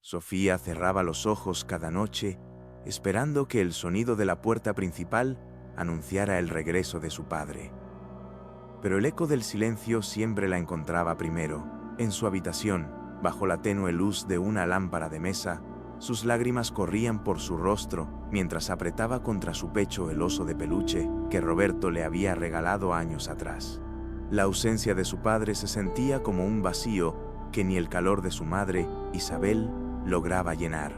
Sofía cerraba los ojos cada noche, esperando que el sonido de la puerta principal anunciara el regreso de su padre. Pero el eco del silencio siempre la encontraba primero, en su habitación, bajo la tenue luz de una lámpara de mesa. Sus lágrimas corrían por su rostro mientras apretaba contra su pecho el oso de peluche que Roberto le había regalado años atrás. La ausencia de su padre se sentía como un vacío que ni el calor de su madre, Isabel, lograba llenar.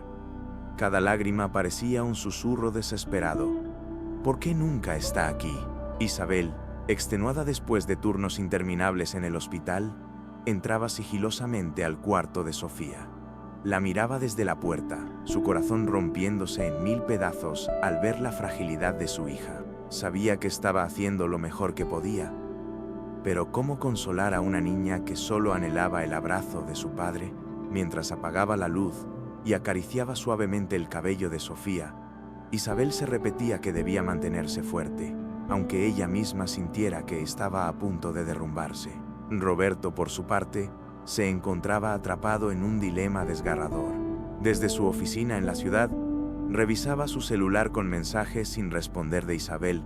Cada lágrima parecía un susurro desesperado. ¿Por qué nunca está aquí? Isabel, extenuada después de turnos interminables en el hospital, entraba sigilosamente al cuarto de Sofía. La miraba desde la puerta, su corazón rompiéndose en 1000 pedazos al ver la fragilidad de su hija. Sabía que estaba haciendo lo mejor que podía, pero ¿cómo consolar a una niña que solo anhelaba el abrazo de su padre mientras apagaba la luz y acariciaba suavemente el cabello de Sofía? Isabel se repetía que debía mantenerse fuerte, aunque ella misma sintiera que estaba a punto de derrumbarse. Roberto, por su parte, se encontraba atrapado en un dilema desgarrador. Desde su oficina en la ciudad, revisaba su celular con mensajes sin responder de Isabel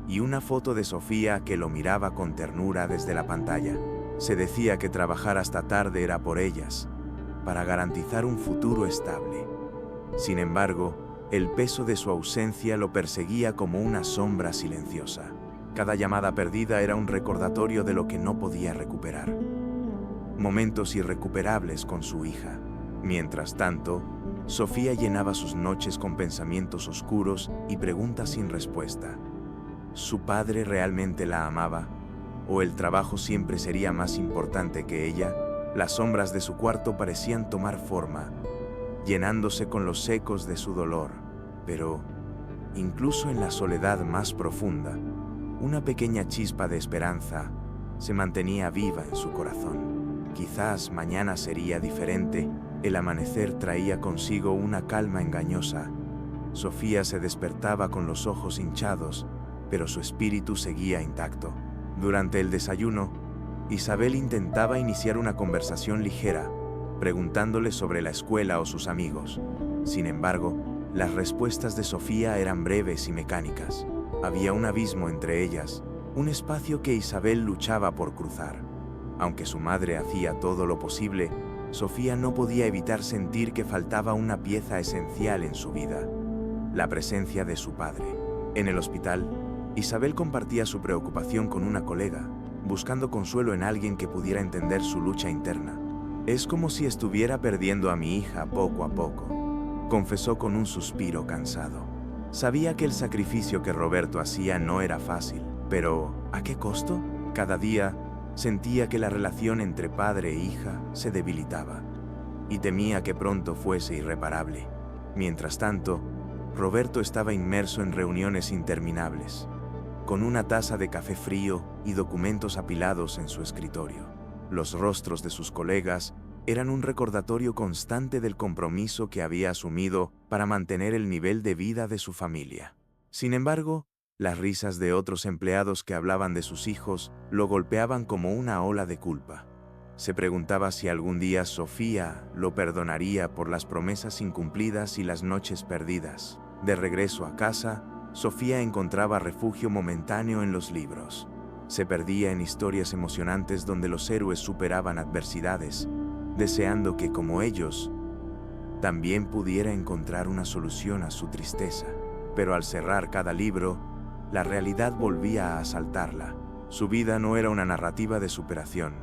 y una foto de Sofía que lo miraba con ternura desde la pantalla. Se decía que trabajar hasta tarde era por ellas, para garantizar un futuro estable. Sin embargo, el peso de su ausencia lo perseguía como una sombra silenciosa. Cada llamada perdida era un recordatorio de lo que no podía recuperar. Momentos irrecuperables con su hija. Mientras tanto, Sofía llenaba sus noches con pensamientos oscuros y preguntas sin respuesta. ¿Su padre realmente la amaba? ¿O el trabajo siempre sería más importante que ella? Las sombras de su cuarto parecían tomar forma, llenándose con los ecos de su dolor. Pero, incluso en la soledad más profunda, una pequeña chispa de esperanza se mantenía viva en su corazón. Quizás mañana sería diferente. El amanecer traía consigo una calma engañosa. Sofía se despertaba con los ojos hinchados, pero su espíritu seguía intacto. Durante el desayuno, Isabel intentaba iniciar una conversación ligera, preguntándole sobre la escuela o sus amigos. Sin embargo, las respuestas de Sofía eran breves y mecánicas. Había un abismo entre ellas, un espacio que Isabel luchaba por cruzar. Aunque su madre hacía todo lo posible, Sofía no podía evitar sentir que faltaba una pieza esencial en su vida: la presencia de su padre. En el hospital, Isabel compartía su preocupación con una colega, buscando consuelo en alguien que pudiera entender su lucha interna. «Es como si estuviera perdiendo a mi hija poco a poco», confesó con un suspiro cansado. Sabía que el sacrificio que Roberto hacía no era fácil, pero ¿a qué costo? Cada día sentía que la relación entre padre e hija se debilitaba, y temía que pronto fuese irreparable. Mientras tanto, Roberto estaba inmerso en reuniones interminables, con una taza de café frío y documentos apilados en su escritorio. Los rostros de sus colegas eran un recordatorio constante del compromiso que había asumido para mantener el nivel de vida de su familia. Sin embargo, las risas de otros empleados que hablaban de sus hijos lo golpeaban como una ola de culpa. Se preguntaba si algún día Sofía lo perdonaría por las promesas incumplidas y las noches perdidas. De regreso a casa, Sofía encontraba refugio momentáneo en los libros. Se perdía en historias emocionantes donde los héroes superaban adversidades, deseando que, como ellos, también pudiera encontrar una solución a su tristeza. Pero al cerrar cada libro, la realidad volvía a asaltarla. Su vida no era una narrativa de superación.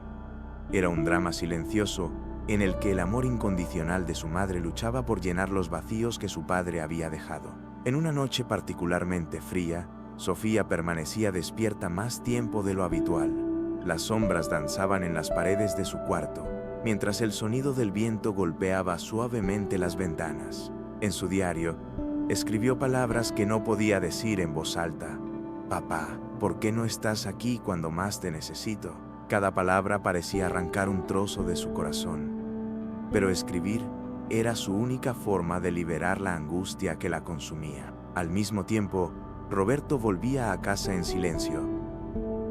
Era un drama silencioso en el que el amor incondicional de su madre luchaba por llenar los vacíos que su padre había dejado. En una noche particularmente fría, Sofía permanecía despierta más tiempo de lo habitual. Las sombras danzaban en las paredes de su cuarto, mientras el sonido del viento golpeaba suavemente las ventanas. En su diario, escribió palabras que no podía decir en voz alta. «Papá, ¿por qué no estás aquí cuando más te necesito?». Cada palabra parecía arrancar un trozo de su corazón. Pero escribir era su única forma de liberar la angustia que la consumía. Al mismo tiempo, Roberto volvía a casa en silencio.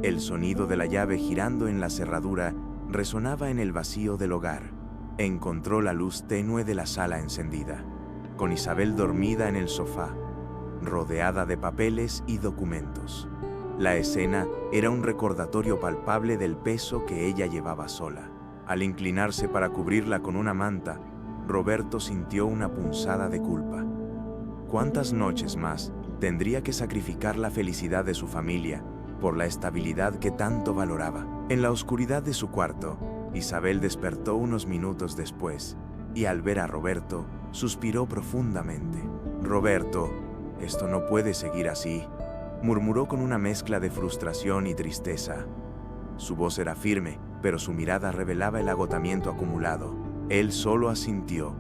El sonido de la llave girando en la cerradura resonaba en el vacío del hogar. encontró la luz tenue de la sala encendida, con Isabel dormida en el sofá, rodeada de papeles y documentos. La escena era un recordatorio palpable del peso que ella llevaba sola. Al inclinarse para cubrirla con una manta, Roberto sintió una punzada de culpa. ¿Cuántas noches más tendría que sacrificar la felicidad de su familia por la estabilidad que tanto valoraba? En la oscuridad de su cuarto, Isabel despertó unos minutos después y al ver a Roberto, suspiró profundamente. «Roberto, esto no puede seguir así», murmuró con una mezcla de frustración y tristeza. Su voz era firme, pero su mirada revelaba el agotamiento acumulado. Él solo asintió,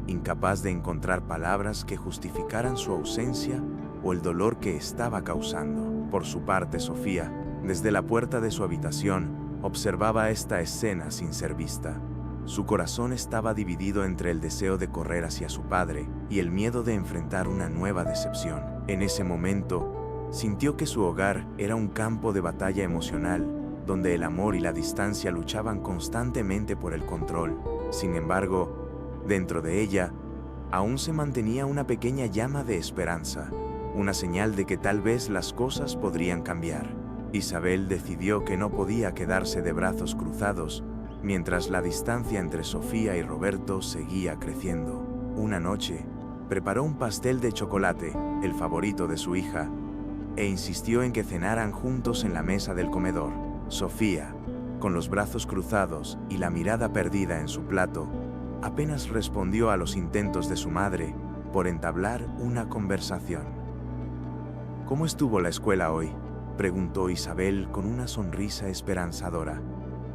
incapaz de encontrar palabras que justificaran su ausencia o el dolor que estaba causando. Por su parte, Sofía, desde la puerta de su habitación, observaba esta escena sin ser vista. Su corazón estaba dividido entre el deseo de correr hacia su padre y el miedo de enfrentar una nueva decepción. En ese momento, sintió que su hogar era un campo de batalla emocional, donde el amor y la distancia luchaban constantemente por el control. Sin embargo, dentro de ella, aún se mantenía una pequeña llama de esperanza, una señal de que tal vez las cosas podrían cambiar. Isabel decidió que no podía quedarse de brazos cruzados mientras la distancia entre Sofía y Roberto seguía creciendo. Una noche, preparó un pastel de chocolate, el favorito de su hija, e insistió en que cenaran juntos en la mesa del comedor. Sofía, con los brazos cruzados y la mirada perdida en su plato, apenas respondió a los intentos de su madre por entablar una conversación. «¿Cómo estuvo la escuela hoy?», preguntó Isabel con una sonrisa esperanzadora.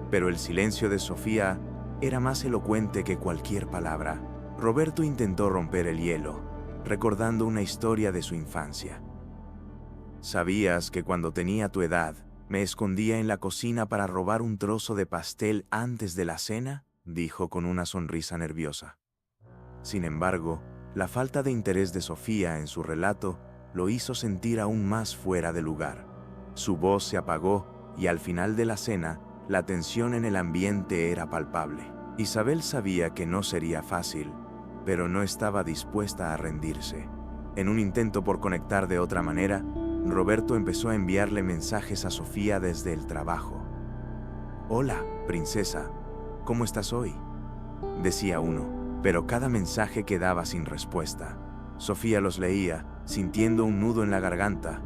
Pero el silencio de Sofía era más elocuente que cualquier palabra. Roberto intentó romper el hielo, recordando una historia de su infancia. «¿Sabías que cuando tenía tu edad, me escondía en la cocina para robar un trozo de pastel antes de la cena?», dijo con una sonrisa nerviosa. Sin embargo, la falta de interés de Sofía en su relato lo hizo sentir aún más fuera de lugar. Su voz se apagó y al final de la cena, la tensión en el ambiente era palpable. Isabel sabía que no sería fácil, pero no estaba dispuesta a rendirse. En un intento por conectar de otra manera, Roberto empezó a enviarle mensajes a Sofía desde el trabajo. «Hola, princesa, ¿cómo estás hoy?», decía uno, pero cada mensaje quedaba sin respuesta. Sofía los leía, sintiendo un nudo en la garganta,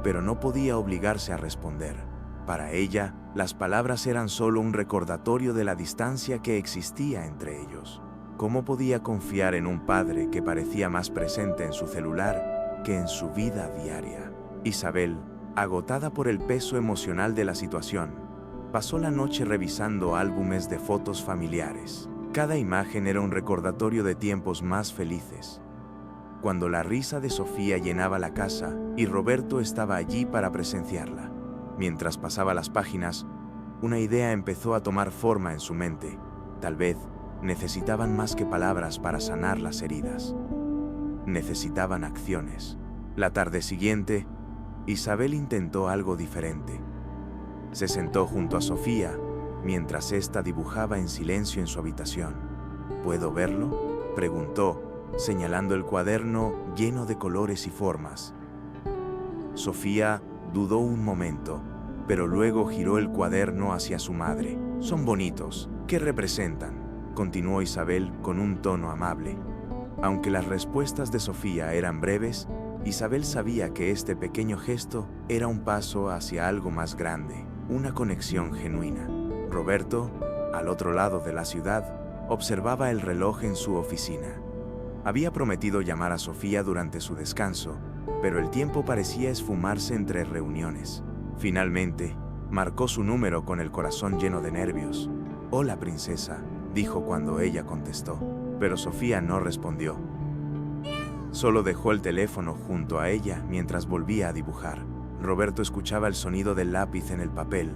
pero no podía obligarse a responder. Para ella, las palabras eran solo un recordatorio de la distancia que existía entre ellos. ¿Cómo podía confiar en un padre que parecía más presente en su celular que en su vida diaria? Isabel, agotada por el peso emocional de la situación, pasó la noche revisando álbumes de fotos familiares. Cada imagen era un recordatorio de tiempos más felices, cuando la risa de Sofía llenaba la casa y Roberto estaba allí para presenciarla. Mientras pasaba las páginas, una idea empezó a tomar forma en su mente. Tal vez necesitaban más que palabras para sanar las heridas. Necesitaban acciones. La tarde siguiente, Isabel intentó algo diferente. Se sentó junto a Sofía, mientras ésta dibujaba en silencio en su habitación. «¿Puedo verlo?», preguntó, señalando el cuaderno lleno de colores y formas. Sofía dudó un momento, pero luego giró el cuaderno hacia su madre. «Son bonitos. ¿Qué representan?», continuó Isabel con un tono amable. Aunque las respuestas de Sofía eran breves, Isabel sabía que este pequeño gesto era un paso hacia algo más grande, una conexión genuina. Roberto, al otro lado de la ciudad, observaba el reloj en su oficina. Había prometido llamar a Sofía durante su descanso, pero el tiempo parecía esfumarse entre reuniones. Finalmente, marcó su número con el corazón lleno de nervios. «Hola, princesa», dijo cuando ella contestó, pero Sofía no respondió. Solo dejó el teléfono junto a ella mientras volvía a dibujar. Roberto escuchaba el sonido del lápiz en el papel,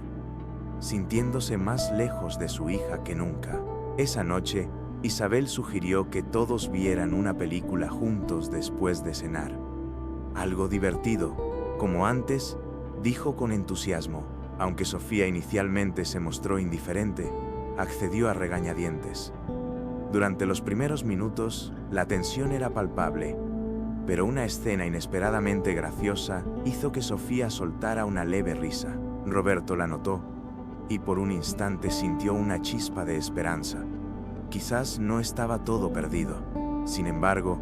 sintiéndose más lejos de su hija que nunca. Esa noche, Isabel sugirió que todos vieran una película juntos después de cenar. «Algo divertido, como antes», dijo con entusiasmo. Aunque Sofía inicialmente se mostró indiferente, accedió a regañadientes. Durante los primeros minutos, la tensión era palpable, pero una escena inesperadamente graciosa hizo que Sofía soltara una leve risa. Roberto la notó, y por un instante sintió una chispa de esperanza. Quizás no estaba todo perdido. Sin embargo,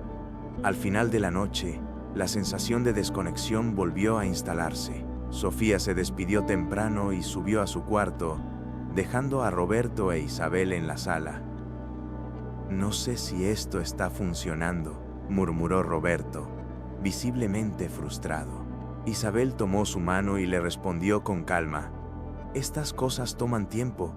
al final de la noche, la sensación de desconexión volvió a instalarse. Sofía se despidió temprano y subió a su cuarto, dejando a Roberto e Isabel en la sala. «No sé si esto está funcionando», murmuró Roberto, visiblemente frustrado. Isabel tomó su mano y le respondió con calma: «Estas cosas toman tiempo.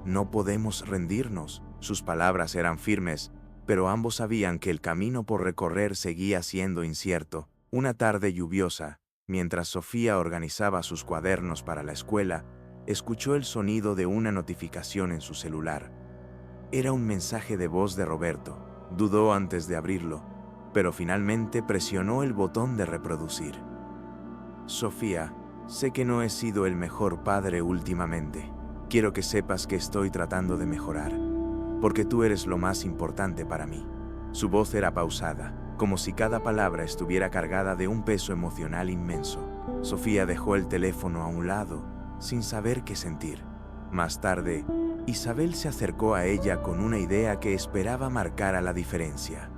No podemos rendirnos». Sus palabras eran firmes, pero ambos sabían que el camino por recorrer seguía siendo incierto. Una tarde lluviosa, mientras Sofía organizaba sus cuadernos para la escuela, escuchó el sonido de una notificación en su celular. Era un mensaje de voz de Roberto. Dudó antes de abrirlo, pero finalmente presionó el botón de reproducir. «Sofía, sé que no he sido el mejor padre últimamente. Quiero que sepas que estoy tratando de mejorar, porque tú eres lo más importante para mí». Su voz era pausada, como si cada palabra estuviera cargada de un peso emocional inmenso. Sofía dejó el teléfono a un lado, sin saber qué sentir. Más tarde, Isabel se acercó a ella con una idea que esperaba marcara la diferencia.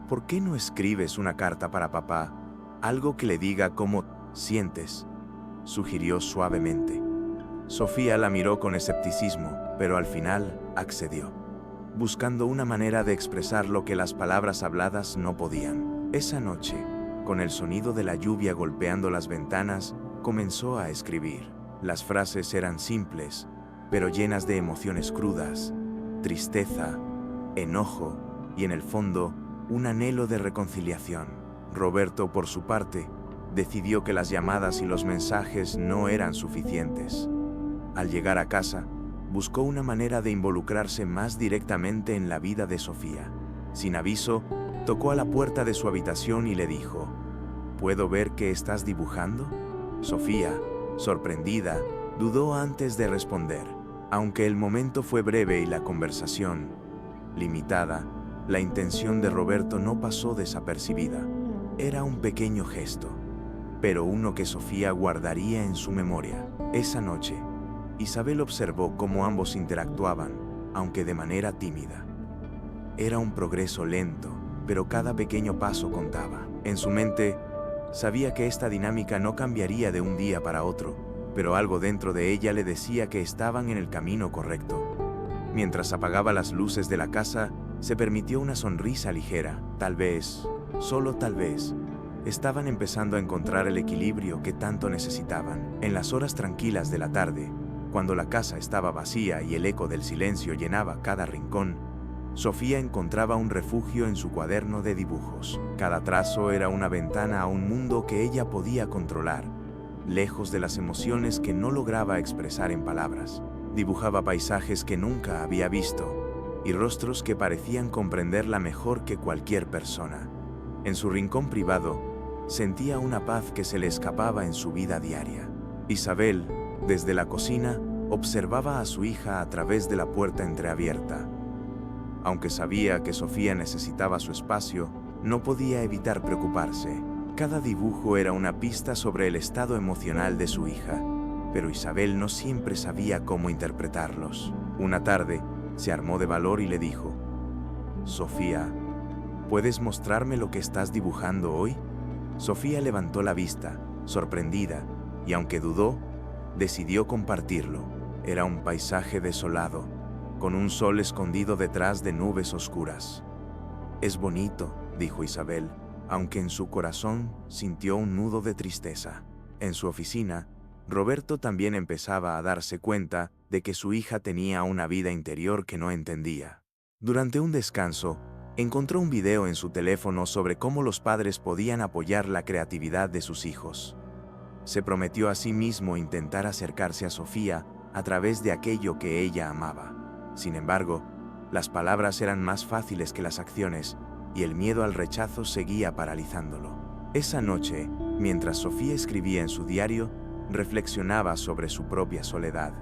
«¿Por qué no escribes una carta para papá? Algo que le diga cómo sientes», sugirió suavemente. Sofía la miró con escepticismo, pero al final accedió, buscando una manera de expresar lo que las palabras habladas no podían. Esa noche, con el sonido de la lluvia golpeando las ventanas, comenzó a escribir. Las frases eran simples, pero llenas de emociones crudas, tristeza, enojo y en el fondo, un anhelo de reconciliación. Roberto, por su parte, decidió que las llamadas y los mensajes no eran suficientes. Al llegar a casa, buscó una manera de involucrarse más directamente en la vida de Sofía. Sin aviso, tocó a la puerta de su habitación y le dijo: «¿Puedo ver qué estás dibujando?». Sofía, sorprendida, dudó antes de responder. Aunque el momento fue breve y la conversación limitada, la intención de Roberto no pasó desapercibida. Era un pequeño gesto, pero uno que Sofía guardaría en su memoria. Esa noche, Isabel observó cómo ambos interactuaban, aunque de manera tímida. Era un progreso lento, pero cada pequeño paso contaba. En su mente, sabía que esta dinámica no cambiaría de un día para otro, pero algo dentro de ella le decía que estaban en el camino correcto. Mientras apagaba las luces de la casa, se permitió una sonrisa ligera. Tal vez, solo tal vez, estaban empezando a encontrar el equilibrio que tanto necesitaban. En las horas tranquilas de la tarde, cuando la casa estaba vacía y el eco del silencio llenaba cada rincón, Sofía encontraba un refugio en su cuaderno de dibujos. Cada trazo era una ventana a un mundo que ella podía controlar, lejos de las emociones que no lograba expresar en palabras. Dibujaba paisajes que nunca había visto y rostros que parecían comprenderla mejor que cualquier persona. En su rincón privado, sentía una paz que se le escapaba en su vida diaria. Isabel, desde la cocina, observaba a su hija a través de la puerta entreabierta. Aunque sabía que Sofía necesitaba su espacio, no podía evitar preocuparse. Cada dibujo era una pista sobre el estado emocional de su hija, pero Isabel no siempre sabía cómo interpretarlos. Una tarde, se armó de valor y le dijo: «Sofía, ¿puedes mostrarme lo que estás dibujando hoy?». Sofía levantó la vista, sorprendida, y aunque dudó, decidió compartirlo. Era un paisaje desolado, con un sol escondido detrás de nubes oscuras. «Es bonito», dijo Isabel, aunque en su corazón sintió un nudo de tristeza. En su oficina, Roberto también empezaba a darse cuenta de que su hija tenía una vida interior que no entendía. Durante un descanso, encontró un video en su teléfono sobre cómo los padres podían apoyar la creatividad de sus hijos. Se prometió a sí mismo intentar acercarse a Sofía a través de aquello que ella amaba. Sin embargo, las palabras eran más fáciles que las acciones, y el miedo al rechazo seguía paralizándolo. Esa noche, mientras Sofía escribía en su diario, reflexionaba sobre su propia soledad.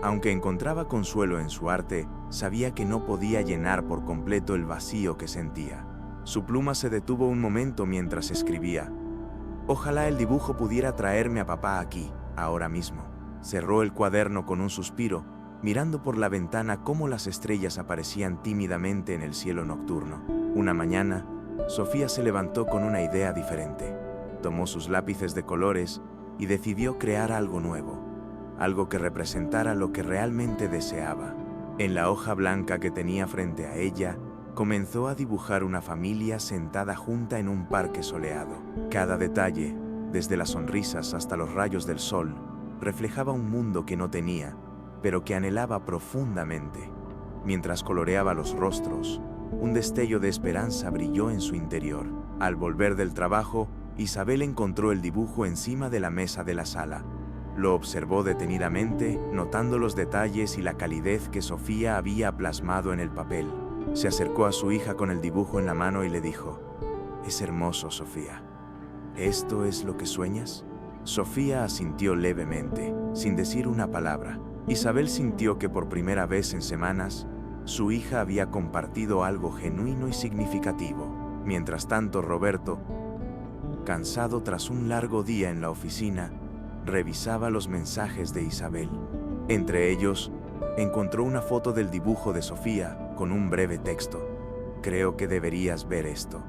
Aunque encontraba consuelo en su arte, sabía que no podía llenar por completo el vacío que sentía. Su pluma se detuvo un momento mientras escribía. Ojalá el dibujo pudiera traerme a papá aquí, ahora mismo. Cerró el cuaderno con un suspiro, mirando por la ventana cómo las estrellas aparecían tímidamente en el cielo nocturno. Una mañana, Sofía se levantó con una idea diferente. Tomó sus lápices de colores y decidió crear algo nuevo, algo que representara lo que realmente deseaba. En la hoja blanca que tenía frente a ella, comenzó a dibujar una familia sentada junta en un parque soleado. Cada detalle, desde las sonrisas hasta los rayos del sol, reflejaba un mundo que no tenía, pero que anhelaba profundamente. Mientras coloreaba los rostros, un destello de esperanza brilló en su interior. Al volver del trabajo, Isabel encontró el dibujo encima de la mesa de la sala. Lo observó detenidamente, notando los detalles y la calidez que Sofía había plasmado en el papel. Se acercó a su hija con el dibujo en la mano y le dijo: «Es hermoso, Sofía. ¿Esto es lo que sueñas?». Sofía asintió levemente, sin decir una palabra. Isabel sintió que por primera vez en semanas, su hija había compartido algo genuino y significativo. Mientras tanto, Roberto, cansado tras un largo día en la oficina, revisaba los mensajes de Isabel. Entre ellos, encontró una foto del dibujo de Sofía con un breve texto. «Creo que deberías ver esto».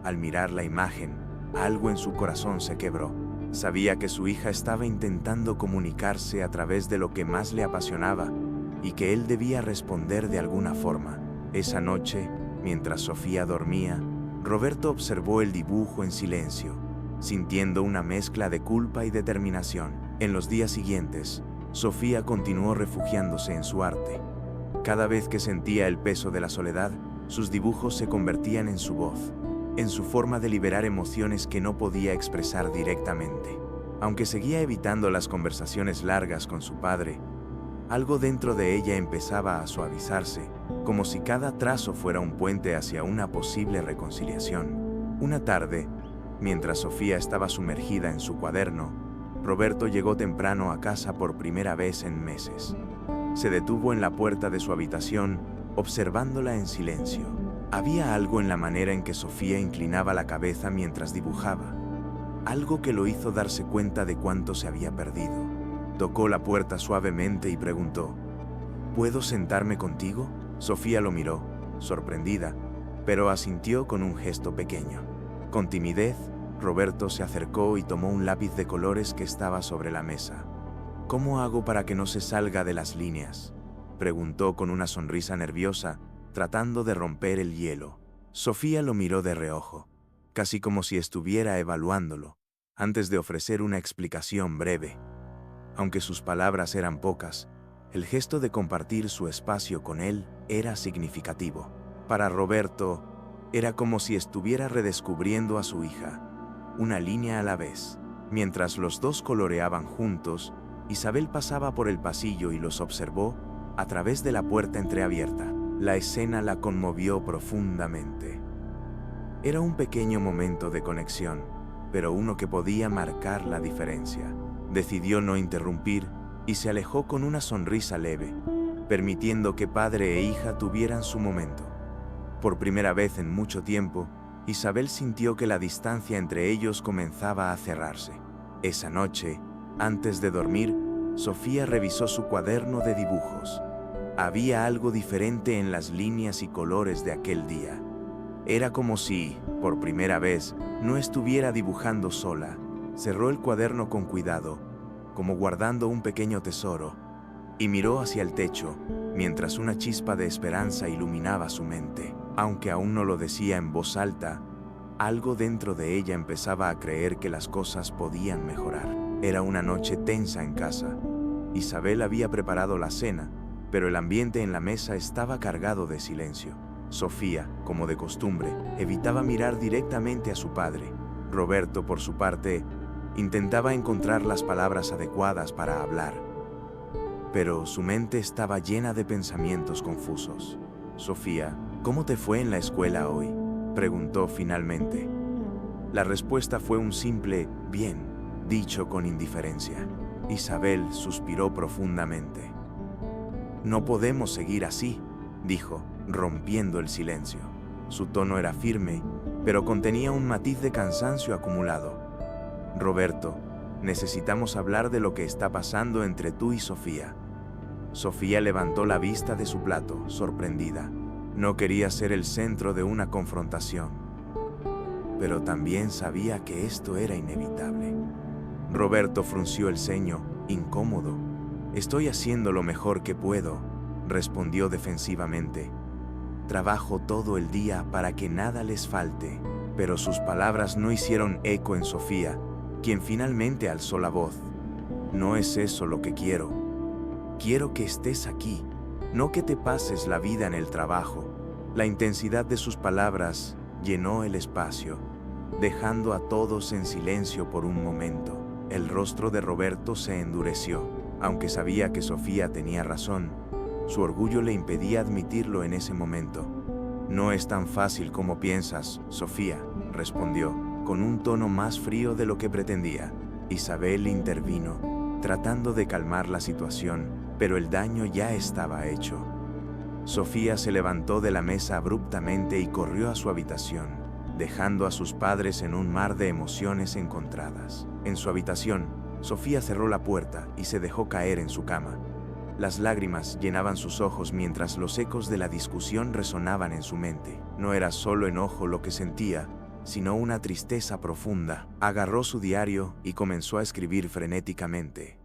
Al mirar la imagen, algo en su corazón se quebró. Sabía que su hija estaba intentando comunicarse a través de lo que más le apasionaba y que él debía responder de alguna forma. Esa noche, mientras Sofía dormía, Roberto observó el dibujo en silencio, sintiendo una mezcla de culpa y determinación. En los días siguientes, Sofía continuó refugiándose en su arte. Cada vez que sentía el peso de la soledad, sus dibujos se convertían en su voz, en su forma de liberar emociones que no podía expresar directamente. Aunque seguía evitando las conversaciones largas con su padre, algo dentro de ella empezaba a suavizarse, como si cada trazo fuera un puente hacia una posible reconciliación. Una tarde, mientras Sofía estaba sumergida en su cuaderno, Roberto llegó temprano a casa por primera vez en meses. Se detuvo en la puerta de su habitación, observándola en silencio. Había algo en la manera en que Sofía inclinaba la cabeza mientras dibujaba, algo que lo hizo darse cuenta de cuánto se había perdido. Tocó la puerta suavemente y preguntó: «¿Puedo sentarme contigo?». Sofía lo miró, sorprendida, pero asintió con un gesto pequeño. Con timidez, Roberto se acercó y tomó un lápiz de colores que estaba sobre la mesa. «¿Cómo hago para que no se salga de las líneas?», preguntó con una sonrisa nerviosa, tratando de romper el hielo. Sofía lo miró de reojo, casi como si estuviera evaluándolo, antes de ofrecer una explicación breve. Aunque sus palabras eran pocas, el gesto de compartir su espacio con él era significativo. Para Roberto, era como si estuviera redescubriendo a su hija, una línea a la vez. Mientras los dos coloreaban juntos, Isabel pasaba por el pasillo y los observó a través de la puerta entreabierta. La escena la conmovió profundamente. Era un pequeño momento de conexión, pero uno que podía marcar la diferencia. Decidió no interrumpir y se alejó con una sonrisa leve, permitiendo que padre e hija tuvieran su momento. Por primera vez en mucho tiempo, Isabel sintió que la distancia entre ellos comenzaba a cerrarse. Esa noche, antes de dormir, Sofía revisó su cuaderno de dibujos. Había algo diferente en las líneas y colores de aquel día. Era como si, por primera vez, no estuviera dibujando sola. Cerró el cuaderno con cuidado, como guardando un pequeño tesoro, y miró hacia el techo, mientras una chispa de esperanza iluminaba su mente. Aunque aún no lo decía en voz alta, algo dentro de ella empezaba a creer que las cosas podían mejorar. Era una noche tensa en casa. Isabel había preparado la cena, pero el ambiente en la mesa estaba cargado de silencio. Sofía, como de costumbre, evitaba mirar directamente a su padre. Roberto, por su parte, intentaba encontrar las palabras adecuadas para hablar, pero su mente estaba llena de pensamientos confusos. «Sofía, ¿cómo te fue en la escuela hoy?», preguntó finalmente. La respuesta fue un simple «bien», dicho con indiferencia. Isabel suspiró profundamente. «No podemos seguir así», dijo, rompiendo el silencio. Su tono era firme, pero contenía un matiz de cansancio acumulado. Roberto, necesitamos hablar de lo que está pasando entre tú y Sofía. Sofía levantó la vista de su plato, sorprendida. No quería ser el centro de una confrontación, pero también sabía que esto era inevitable. Roberto frunció el ceño, incómodo. Estoy haciendo lo mejor que puedo, respondió defensivamente. Trabajo todo el día para que nada les falte, pero sus palabras no hicieron eco en Sofía, quien finalmente alzó la voz. No es eso lo que quiero. Quiero que estés aquí, no que te pases la vida en el trabajo. La intensidad de sus palabras llenó el espacio, dejando a todos en silencio por un momento. El rostro de Roberto se endureció, aunque sabía que Sofía tenía razón. Su orgullo le impedía admitirlo en ese momento. No es tan fácil como piensas, Sofía, respondió, con un tono más frío de lo que pretendía. Isabel intervino, tratando de calmar la situación, pero el daño ya estaba hecho. Sofía se levantó de la mesa abruptamente y corrió a su habitación, dejando a sus padres en un mar de emociones encontradas. En su habitación, Sofía cerró la puerta y se dejó caer en su cama. Las lágrimas llenaban sus ojos mientras los ecos de la discusión resonaban en su mente. No era solo enojo lo que sentía, sino una tristeza profunda. Agarró su diario y comenzó a escribir frenéticamente.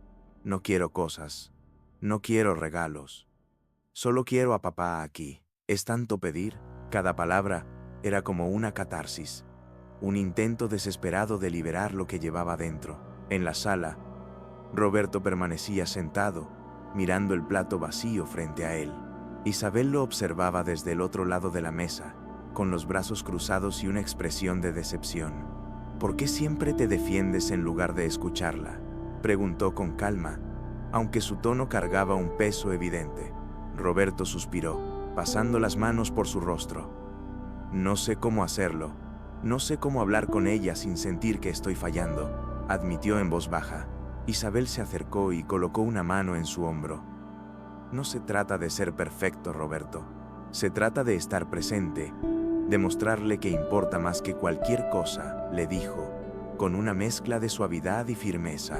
No quiero cosas, no quiero regalos. Solo quiero a papá aquí. ¿Es tanto pedir? Cada palabra era como una catarsis, un intento desesperado de liberar lo que llevaba dentro. En la sala, Roberto permanecía sentado, mirando el plato vacío frente a él. Isabel lo observaba desde el otro lado de la mesa, con los brazos cruzados y una expresión de decepción. ¿Por qué siempre te defiendes en lugar de escucharla?, preguntó con calma, aunque su tono cargaba un peso evidente. Roberto suspiró, pasando las manos por su rostro. No sé cómo hacerlo, no sé cómo hablar con ella sin sentir que estoy fallando, admitió en voz baja. Isabel se acercó y colocó una mano en su hombro. No se trata de ser perfecto, Roberto. Se trata de estar presente, demostrarle que importa más que cualquier cosa, le dijo, con una mezcla de suavidad y firmeza.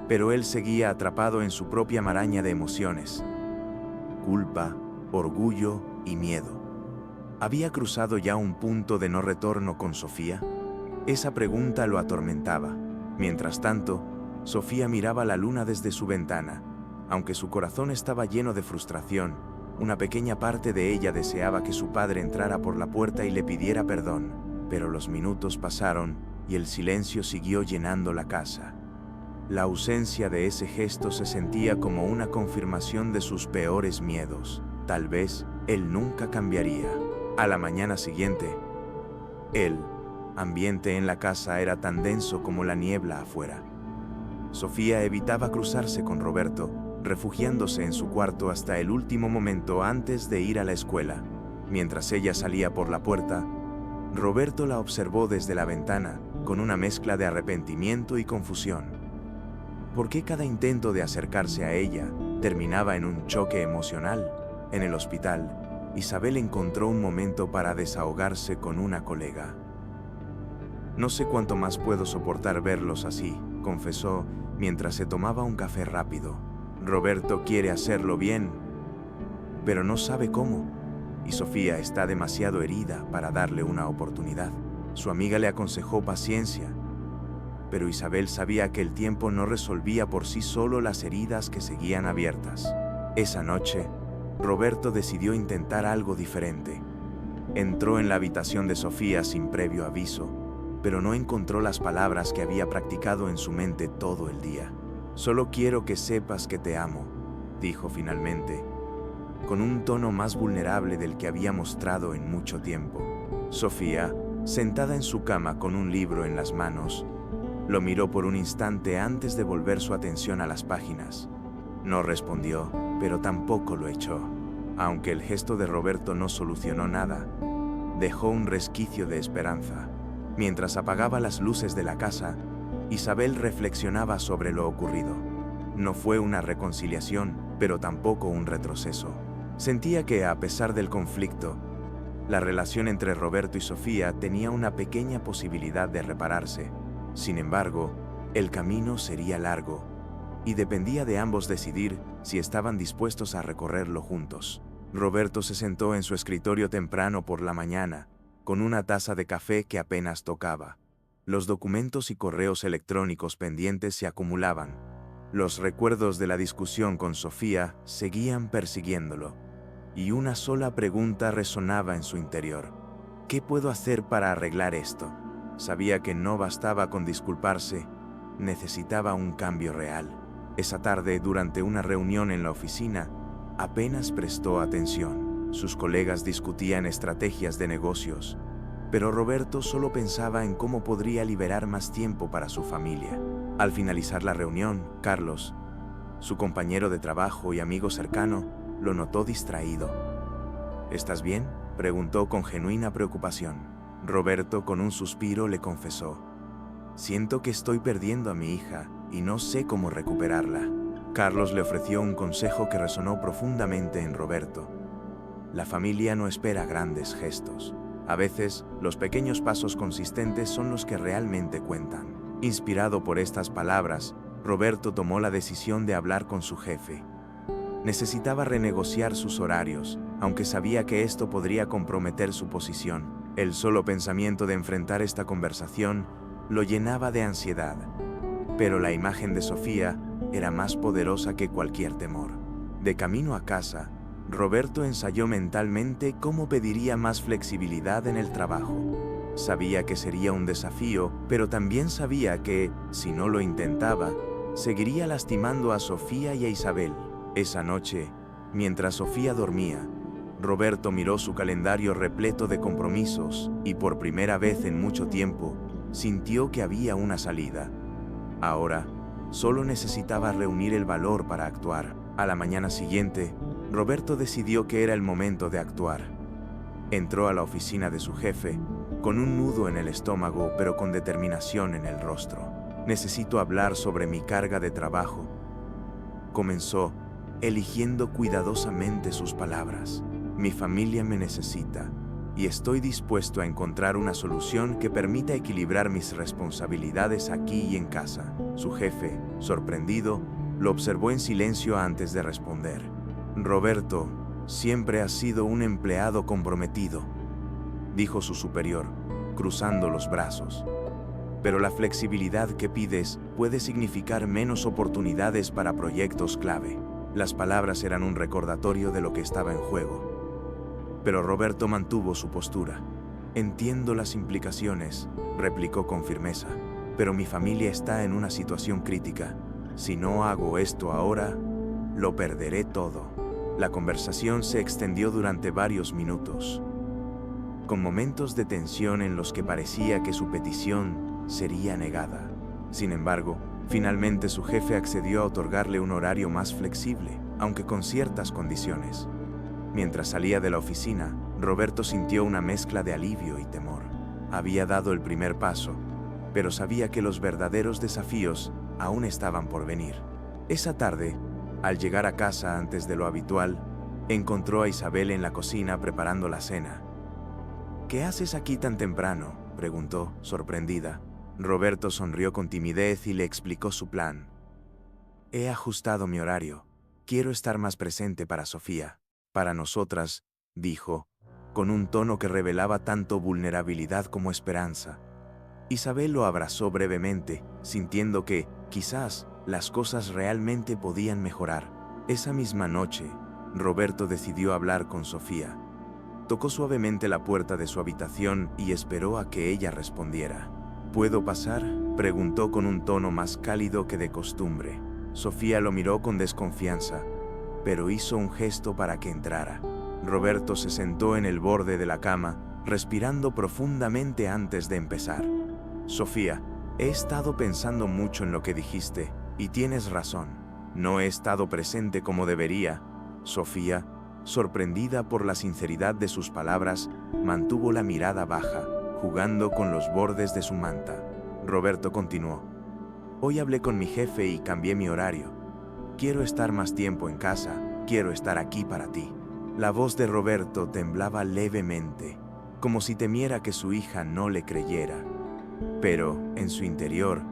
Pero él seguía atrapado en su propia maraña de emociones. Culpa, orgullo y miedo. ¿Había cruzado ya un punto de no retorno con Sofía? Esa pregunta lo atormentaba. Mientras tanto, Sofía miraba la luna desde su ventana. Aunque su corazón estaba lleno de frustración, una pequeña parte de ella deseaba que su padre entrara por la puerta y le pidiera perdón. Pero los minutos pasaron y el silencio siguió llenando la casa. La ausencia de ese gesto se sentía como una confirmación de sus peores miedos. Tal vez él nunca cambiaría. A la mañana siguiente, el ambiente en la casa era tan denso como la niebla afuera. Sofía evitaba cruzarse con Roberto, refugiándose en su cuarto hasta el último momento antes de ir a la escuela. Mientras ella salía por la puerta, Roberto la observó desde la ventana, con una mezcla de arrepentimiento y confusión. ¿Por qué cada intento de acercarse a ella terminaba en un choque emocional? En el hospital, Isabel encontró un momento para desahogarse con una colega. No sé cuánto más puedo soportar verlos así, confesó mientras se tomaba un café rápido. Roberto quiere hacerlo bien, pero no sabe cómo, y Sofía está demasiado herida para darle una oportunidad. Su amiga le aconsejó paciencia, pero Isabel sabía que el tiempo no resolvía por sí solo las heridas que seguían abiertas. Esa noche, Roberto decidió intentar algo diferente. Entró en la habitación de Sofía sin previo aviso, pero no encontró las palabras que había practicado en su mente todo el día. Solo quiero que sepas que te amo, dijo finalmente, con un tono más vulnerable del que había mostrado en mucho tiempo. Sofía, sentada en su cama con un libro en las manos, lo miró por un instante antes de volver su atención a las páginas. No respondió, pero tampoco lo echó. Aunque el gesto de Roberto no solucionó nada, dejó un resquicio de esperanza. Mientras apagaba las luces de la casa, Isabel reflexionaba sobre lo ocurrido. No fue una reconciliación, pero tampoco un retroceso. Sentía que, a pesar del conflicto, la relación entre Roberto y Sofía tenía una pequeña posibilidad de repararse. Sin embargo, el camino sería largo, y dependía de ambos decidir si estaban dispuestos a recorrerlo juntos. Roberto se sentó en su escritorio temprano por la mañana, con una taza de café que apenas tocaba. Los documentos y correos electrónicos pendientes se acumulaban. Los recuerdos de la discusión con Sofía seguían persiguiéndolo, y una sola pregunta resonaba en su interior. ¿Qué puedo hacer para arreglar esto? Sabía que no bastaba con disculparse, necesitaba un cambio real. Esa tarde, durante una reunión en la oficina, apenas prestó atención. Sus colegas discutían estrategias de negocios, pero Roberto solo pensaba en cómo podría liberar más tiempo para su familia. Al finalizar la reunión, Carlos, su compañero de trabajo y amigo cercano, lo notó distraído. ¿Estás bien?, preguntó con genuina preocupación. Roberto, con un suspiro, le confesó: siento que estoy perdiendo a mi hija y no sé cómo recuperarla. Carlos le ofreció un consejo que resonó profundamente en Roberto. La familia no espera grandes gestos. A veces, los pequeños pasos consistentes son los que realmente cuentan. Inspirado por estas palabras, Roberto tomó la decisión de hablar con su jefe. Necesitaba renegociar sus horarios, aunque sabía que esto podría comprometer su posición. El solo pensamiento de enfrentar esta conversación lo llenaba de ansiedad. Pero la imagen de Sofía era más poderosa que cualquier temor. De camino a casa, Roberto ensayó mentalmente cómo pediría más flexibilidad en el trabajo. Sabía que sería un desafío, pero también sabía que, si no lo intentaba, seguiría lastimando a Sofía y a Isabel. Esa noche, mientras Sofía dormía, Roberto miró su calendario repleto de compromisos y, por primera vez en mucho tiempo, sintió que había una salida. Ahora, solo necesitaba reunir el valor para actuar. A la mañana siguiente, Roberto decidió que era el momento de actuar. Entró a la oficina de su jefe, con un nudo en el estómago, pero con determinación en el rostro. Necesito hablar sobre mi carga de trabajo, comenzó, eligiendo cuidadosamente sus palabras. Mi familia me necesita, y estoy dispuesto a encontrar una solución que permita equilibrar mis responsabilidades aquí y en casa. Su jefe, sorprendido, lo observó en silencio antes de responder. Roberto, siempre has sido un empleado comprometido, dijo su superior, cruzando los brazos. Pero la flexibilidad que pides puede significar menos oportunidades para proyectos clave. Las palabras eran un recordatorio de lo que estaba en juego. Pero Roberto mantuvo su postura. Entiendo las implicaciones, replicó con firmeza, pero mi familia está en una situación crítica. Si no hago esto ahora, lo perderé todo. La conversación se extendió durante varios minutos, con momentos de tensión en los que parecía que su petición sería negada. Sin embargo, finalmente su jefe accedió a otorgarle un horario más flexible, aunque con ciertas condiciones. Mientras salía de la oficina, Roberto sintió una mezcla de alivio y temor. Había dado el primer paso, pero sabía que los verdaderos desafíos aún estaban por venir. Esa tarde, al llegar a casa antes de lo habitual, encontró a Isabel en la cocina preparando la cena. ¿Qué haces aquí tan temprano?, preguntó, sorprendida. Roberto sonrió con timidez y le explicó su plan. He ajustado mi horario. Quiero estar más presente para Sofía. Para nosotras, dijo, con un tono que revelaba tanto vulnerabilidad como esperanza. Isabel lo abrazó brevemente, sintiendo que, quizás, las cosas realmente podían mejorar. Esa misma noche, Roberto decidió hablar con Sofía. Tocó suavemente la puerta de su habitación y esperó a que ella respondiera. ¿Puedo pasar?, preguntó con un tono más cálido que de costumbre. Sofía lo miró con desconfianza, pero hizo un gesto para que entrara. Roberto se sentó en el borde de la cama, respirando profundamente antes de empezar. Sofía, he estado pensando mucho en lo que dijiste, y tienes razón. No he estado presente como debería. Sofía, sorprendida por la sinceridad de sus palabras, mantuvo la mirada baja, jugando con los bordes de su manta. Roberto continuó. Hoy hablé con mi jefe y cambié mi horario. Quiero estar más tiempo en casa, quiero estar aquí para ti. La voz de Roberto temblaba levemente, como si temiera que su hija no le creyera. Pero, en su interior,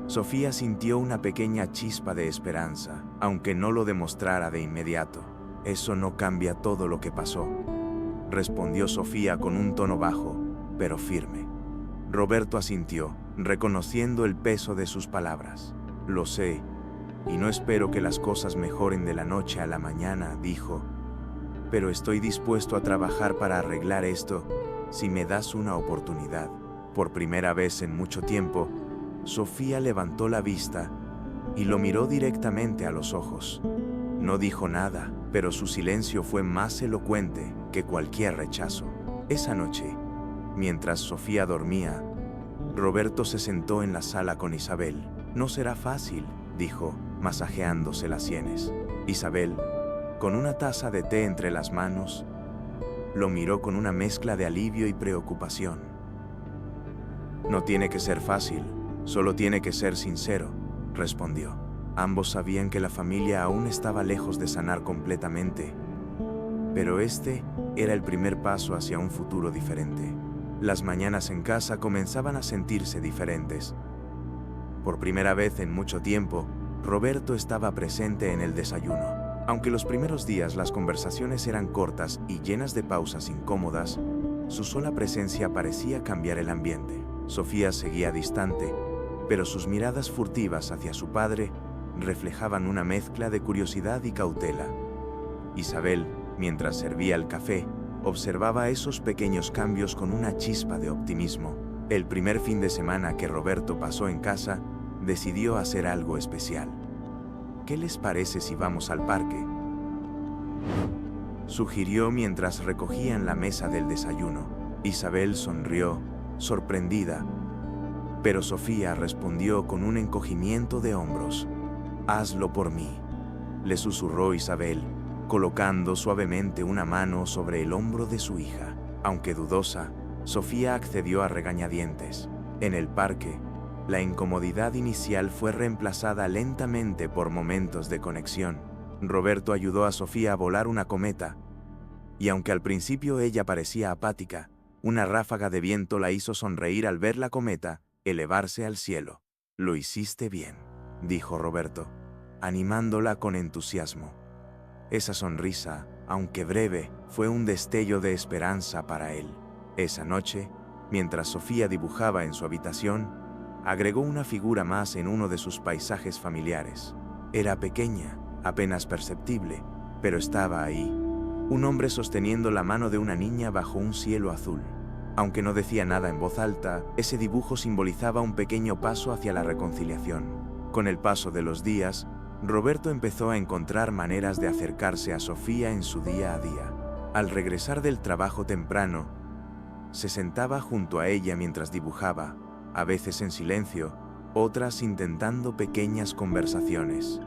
Sofía sintió una pequeña chispa de esperanza, aunque no lo demostrara de inmediato. «Eso no cambia todo lo que pasó», respondió Sofía con un tono bajo, pero firme. Roberto asintió, reconociendo el peso de sus palabras. «Lo sé, y no espero que las cosas mejoren de la noche a la mañana», dijo. «Pero estoy dispuesto a trabajar para arreglar esto si me das una oportunidad». Por primera vez en mucho tiempo, Sofía levantó la vista y lo miró directamente a los ojos. No dijo nada, pero su silencio fue más elocuente que cualquier rechazo. Esa noche, mientras Sofía dormía, Roberto se sentó en la sala con Isabel. «No será fácil», dijo, masajeándose las sienes. Isabel, con una taza de té entre las manos, lo miró con una mezcla de alivio y preocupación. «No tiene que ser fácil, solo tiene que ser sincero», respondió. Ambos sabían que la familia aún estaba lejos de sanar completamente, pero este era el primer paso hacia un futuro diferente. Las mañanas en casa comenzaban a sentirse diferentes. Por primera vez en mucho tiempo, Roberto estaba presente en el desayuno. Aunque los primeros días las conversaciones eran cortas y llenas de pausas incómodas, su sola presencia parecía cambiar el ambiente. Sofía seguía distante, pero sus miradas furtivas hacia su padre reflejaban una mezcla de curiosidad y cautela. Isabel, mientras servía el café, observaba esos pequeños cambios con una chispa de optimismo. El primer fin de semana que Roberto pasó en casa, decidió hacer algo especial. «¿Qué les parece si vamos al parque?», sugirió mientras recogían la mesa del desayuno. Isabel sonrió, sorprendida, pero Sofía respondió con un encogimiento de hombros. «Hazlo por mí», le susurró Isabel, colocando suavemente una mano sobre el hombro de su hija. Aunque dudosa, Sofía accedió a regañadientes. En el parque, la incomodidad inicial fue reemplazada lentamente por momentos de conexión. Roberto ayudó a Sofía a volar una cometa, y aunque al principio ella parecía apática, una ráfaga de viento la hizo sonreír al ver la cometa elevarse al cielo. «Lo hiciste bien», dijo Roberto, animándola con entusiasmo. Esa sonrisa, aunque breve, fue un destello de esperanza para él. Esa noche, mientras Sofía dibujaba en su habitación, agregó una figura más en uno de sus paisajes familiares. Era pequeña, apenas perceptible, pero estaba ahí. Un hombre sosteniendo la mano de una niña bajo un cielo azul. Aunque no decía nada en voz alta, ese dibujo simbolizaba un pequeño paso hacia la reconciliación. Con el paso de los días, Roberto empezó a encontrar maneras de acercarse a Sofía en su día a día. Al regresar del trabajo temprano, se sentaba junto a ella mientras dibujaba, a veces en silencio, otras intentando pequeñas conversaciones.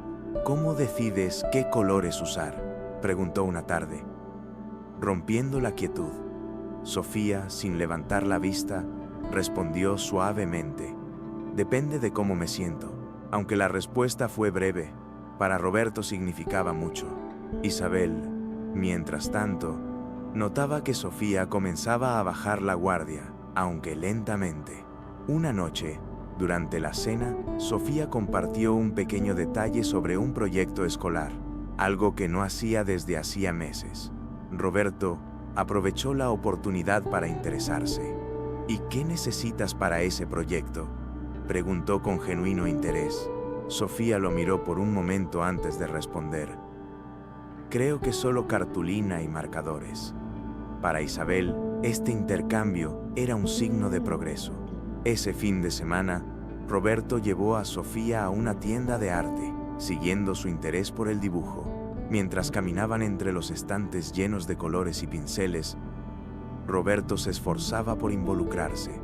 «¿Cómo decides qué colores usar?», preguntó una tarde, rompiendo la quietud. Sofía, sin levantar la vista, respondió suavemente: «Depende de cómo me siento». Aunque la respuesta fue breve, para Roberto significaba mucho. Isabel, mientras tanto, notaba que Sofía comenzaba a bajar la guardia, aunque lentamente. Una noche, durante la cena, Sofía compartió un pequeño detalle sobre un proyecto escolar, algo que no hacía desde hacía meses. Roberto aprovechó la oportunidad para interesarse. «¿Y qué necesitas para ese proyecto?», preguntó con genuino interés. Sofía lo miró por un momento antes de responder. «Creo que solo cartulina y marcadores». Para Isabel, este intercambio era un signo de progreso. Ese fin de semana, Roberto llevó a Sofía a una tienda de arte, siguiendo su interés por el dibujo. Mientras caminaban entre los estantes llenos de colores y pinceles, Roberto se esforzaba por involucrarse.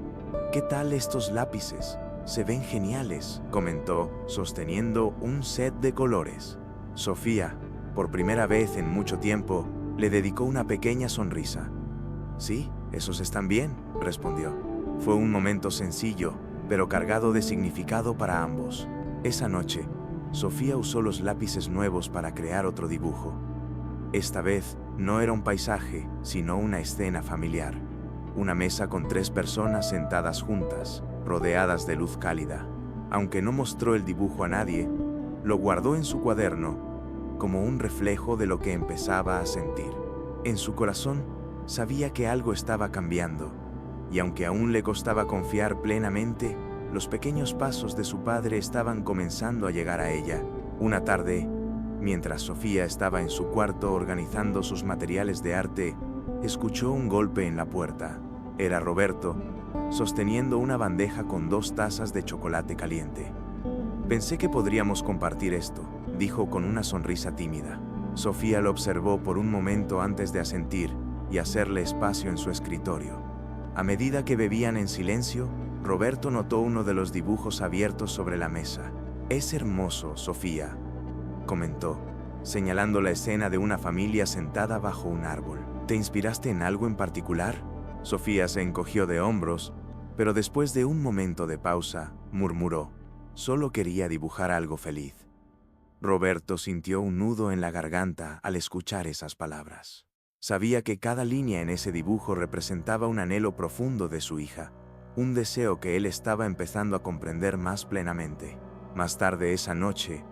«¿Qué tal estos lápices? Se ven geniales», comentó, sosteniendo un set de colores. Sofía, por primera vez en mucho tiempo, le dedicó una pequeña sonrisa. «Sí, esos están bien», respondió. Fue un momento sencillo, pero cargado de significado para ambos. Esa noche, Sofía usó los lápices nuevos para crear otro dibujo. Esta vez, No era un paisaje, sino una escena familiar. Una mesa con 3 personas sentadas juntas, rodeadas de luz cálida. Aunque no mostró el dibujo a nadie, lo guardó en su cuaderno como un reflejo de lo que empezaba a sentir. En su corazón, sabía que algo estaba cambiando, y aunque aún le costaba confiar plenamente, los pequeños pasos de su padre estaban comenzando a llegar a ella. Una tarde, mientras Sofía estaba en su cuarto organizando sus materiales de arte, escuchó un golpe en la puerta. Era Roberto, sosteniendo una bandeja con 2 tazas de chocolate caliente. «Pensé que podríamos compartir esto», dijo con una sonrisa tímida. Sofía lo observó por un momento antes de asentir y hacerle espacio en su escritorio. A medida que bebían en silencio, Roberto notó uno de los dibujos abiertos sobre la mesa. «Es hermoso, Sofía», comentó, señalando la escena de una familia sentada bajo un árbol. «¿Te inspiraste en algo en particular?». Sofía se encogió de hombros, pero después de un momento de pausa, murmuró: «Solo quería dibujar algo feliz». Roberto sintió un nudo en la garganta al escuchar esas palabras. Sabía que cada línea en ese dibujo representaba un anhelo profundo de su hija, un deseo que él estaba empezando a comprender más plenamente. Más tarde esa noche,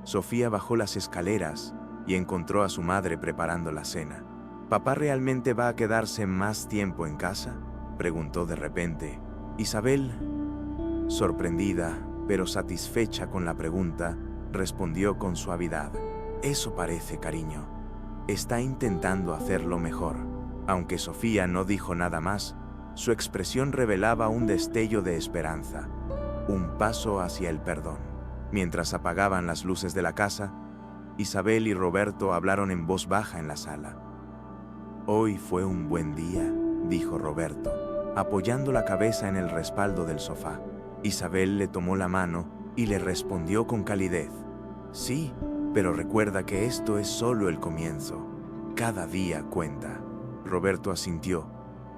Sofía bajó las escaleras y encontró a su madre preparando la cena. «¿Papá realmente va a quedarse más tiempo en casa?», preguntó de repente. Isabel, sorprendida, pero satisfecha con la pregunta, respondió con suavidad: «Eso parece, cariño. Está intentando hacerlo mejor». Aunque Sofía no dijo nada más, su expresión revelaba un destello de esperanza, un paso hacia el perdón. Mientras apagaban las luces de la casa, Isabel y Roberto hablaron en voz baja en la sala. «Hoy fue un buen día», dijo Roberto, apoyando la cabeza en el respaldo del sofá. Isabel le tomó la mano y le respondió con calidez: «Sí, pero recuerda que esto es solo el comienzo. Cada día cuenta». Roberto asintió,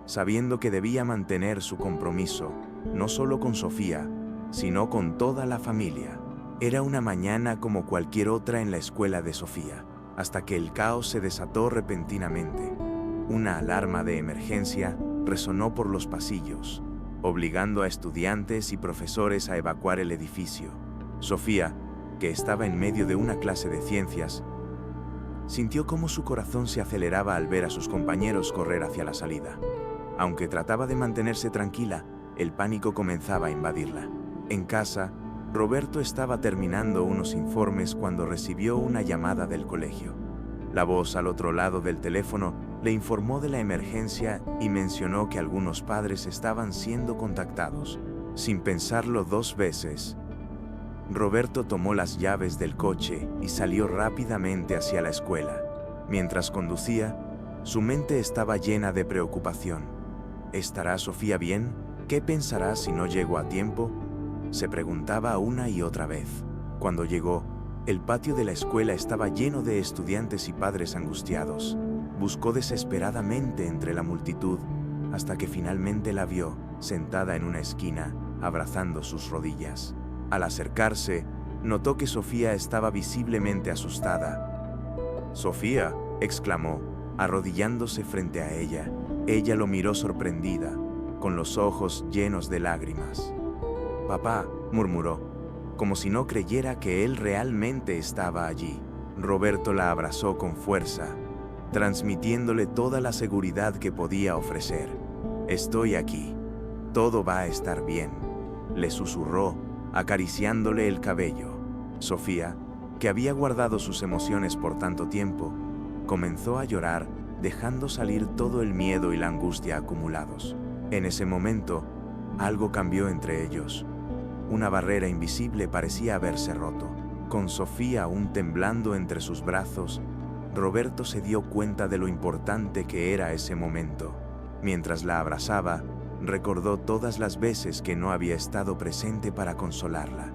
sabiendo que debía mantener su compromiso, no solo con Sofía, sino con toda la familia. Era una mañana como cualquier otra en la escuela de Sofía, hasta que el caos se desató repentinamente. Una alarma de emergencia resonó por los pasillos, obligando a estudiantes y profesores a evacuar el edificio. Sofía, que estaba en medio de una clase de ciencias, sintió cómo su corazón se aceleraba al ver a sus compañeros correr hacia la salida. Aunque trataba de mantenerse tranquila, el pánico comenzaba a invadirla. En casa, Roberto estaba terminando unos informes cuando recibió una llamada del colegio. La voz al otro lado del teléfono le informó de la emergencia y mencionó que algunos padres estaban siendo contactados. Sin pensarlo 2 veces, Roberto tomó las llaves del coche y salió rápidamente hacia la escuela. Mientras conducía, su mente estaba llena de preocupación. ¿Estará Sofía bien? ¿Qué pensará si no llego a tiempo?, se preguntaba una y otra vez. Cuando llegó, el patio de la escuela estaba lleno de estudiantes y padres angustiados. Buscó desesperadamente entre la multitud hasta que finalmente la vio, sentada en una esquina, abrazando sus rodillas. Al acercarse, notó que Sofía estaba visiblemente asustada. «¡Sofía!», exclamó, arrodillándose frente a ella. Ella lo miró sorprendida, con los ojos llenos de lágrimas. «Papá», murmuró, como si no creyera que él realmente estaba allí. Roberto la abrazó con fuerza, transmitiéndole toda la seguridad que podía ofrecer. «Estoy aquí. Todo va a estar bien», le susurró, acariciándole el cabello. Sofía, que había guardado sus emociones por tanto tiempo, comenzó a llorar, dejando salir todo el miedo y la angustia acumulados. En ese momento, algo cambió entre ellos. Una barrera invisible parecía haberse roto. Con Sofía aún temblando entre sus brazos, Roberto se dio cuenta de lo importante que era ese momento. Mientras la abrazaba, recordó todas las veces que no había estado presente para consolarla.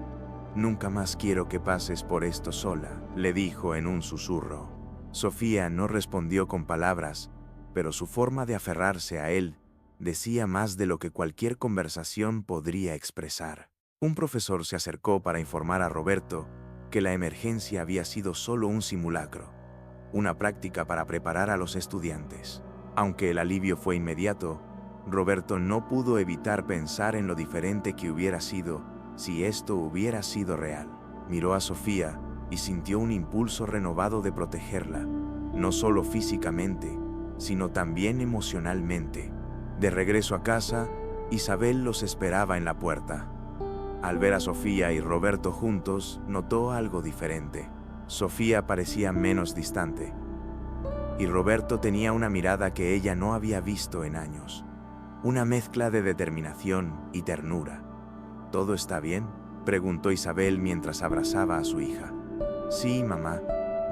«Nunca más quiero que pases por esto sola», le dijo en un susurro. Sofía no respondió con palabras, pero su forma de aferrarse a él decía más de lo que cualquier conversación podría expresar. Un profesor se acercó para informar a Roberto que la emergencia había sido solo un simulacro. una práctica para preparar a los estudiantes. Aunque el alivio fue inmediato, Roberto no pudo evitar pensar en lo diferente que hubiera sido si esto hubiera sido real. Miró a Sofía y sintió un impulso renovado de protegerla, no solo físicamente, sino también emocionalmente. De regreso a casa, Isabel los esperaba en la puerta. Al ver a Sofía y Roberto juntos, notó algo diferente. Sofía parecía menos distante, y Roberto tenía una mirada que ella no había visto en años. Una mezcla de determinación y ternura. ¿Todo está bien?, preguntó Isabel mientras abrazaba a su hija. Sí, mamá,